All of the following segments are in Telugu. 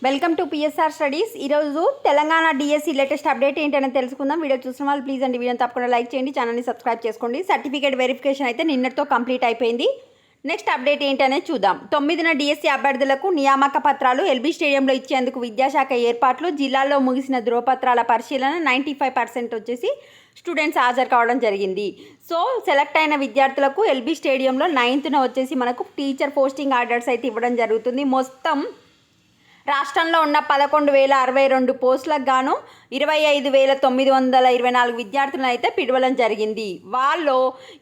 Welcome to PSR studies. ఈరోజు తెలంగాణ డిఎస్సి లేటెస్ట్ అప్డేట్ ఏంటనే తెలుసుకుందాం. వీడియో చూసిన వాళ్ళు ప్లీజ్ అండి వీడియోని తప్పకుండా లైక్ చేయండి, ఛానల్ని సబ్స్క్రైబ్ చేసుకోండి. సర్టిఫికేట్ వెరిఫికేషన్ అయితే నిన్నటితో కంప్లీట్ అయిపోయింది. నెక్స్ట్ అప్డేట్ ఏంటనే చూద్దాం. 9న డిఎస్సి అభ్యర్థులకు నియామక పత్రాలు ఎల్బీ స్టేడియంలో ఇచ్చేందుకు విద్యాశాఖ ఏర్పాట్లు. జిల్లాల్లో ముగిసిన ధృవపత్రాల పరిశీలన 95% వచ్చేసి స్టూడెంట్స్ హాజరు కావడం జరిగింది. సో సెలెక్ట్ అయిన విద్యార్థులకు ఎల్బీ స్టేడియంలో 9న వచ్చేసి మనకు టీచర్ పోస్టింగ్ ఆర్డర్స్ అయితే ఇవ్వడం జరుగుతుంది. మొత్తం రాష్ట్రంలో ఉన్న 11,062 పోస్టులకు గాను 25,924 విద్యార్థులను అయితే పిలవడం జరిగింది. వాళ్ళు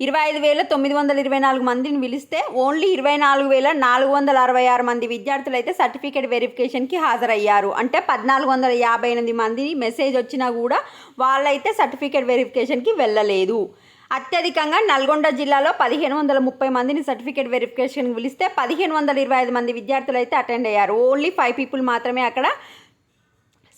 25,924 మందిని పిలిస్తే ఓన్లీ 24,466 మంది విద్యార్థులు అయితే సర్టిఫికేట్ వెరిఫికేషన్కి హాజరయ్యారు. అంటే 1,458 మంది మెసేజ్ వచ్చినా కూడా వాళ్ళైతే సర్టిఫికేట్ వెరిఫికేషన్కి వెళ్ళలేదు. అత్యధికంగా నల్గొండ జిల్లాలో 1,530 మందిని సర్టిఫికేట్ వెరిఫికేషన్కి పిలిస్తే 1,525 మంది విద్యార్థులు అయితే అటెండ్ అయ్యారు. ఓన్లీ 5 పీపుల్ మాత్రమే అక్కడ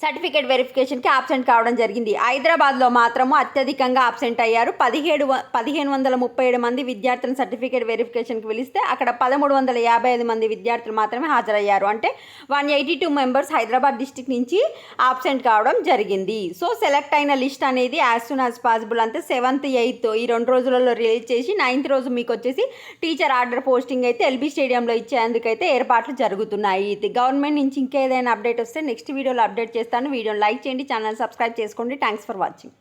సర్టిఫికేట్ వెరిఫికేషన్కి ఆబ్సెంట్ కావడం జరిగింది. హైదరాబాద్లో మాత్రము అత్యధికంగా ఆబ్సెంట్ అయ్యారు. 1,537 మంది విద్యార్థులను సర్టిఫికేట్ వెరిఫికేషన్కి పిలిస్తే అక్కడ 1,355 మంది విద్యార్థులు మాత్రమే హాజరయ్యారు. అంటే 182 మెంబర్స్ హైదరాబాద్ డిస్టిక్ నుంచి ఆబ్సెంట్ కావడం జరిగింది. సో సెలెక్ట్ అయిన లిస్ట్ అనేది యాజ్ సూన్ యాజ్ పాసిబుల్ అంటే 7th 8th ఈ 2 రోజులలో రిలీజ్ చేసి 9th రోజు మీకు వచ్చేసి టీచర్ ఆర్డర్ పోస్టింగ్ అయితే ఎల్బీ స్టేడియంలో ఇచ్చేందుకైతే ఏర్పాట్లు జరుగుతున్నాయి. గవర్నమెంట్ నుంచి ఇంకేదైనా అప్డేట్ వస్తే నెక్స్ట్ వీడియోలో అప్డేట్ చేస్తాను. వీడియోని లైక్ చేయండి, ఛానల్ సబ్స్క్రైబ్ చేసుకోండి. Thanks for watching.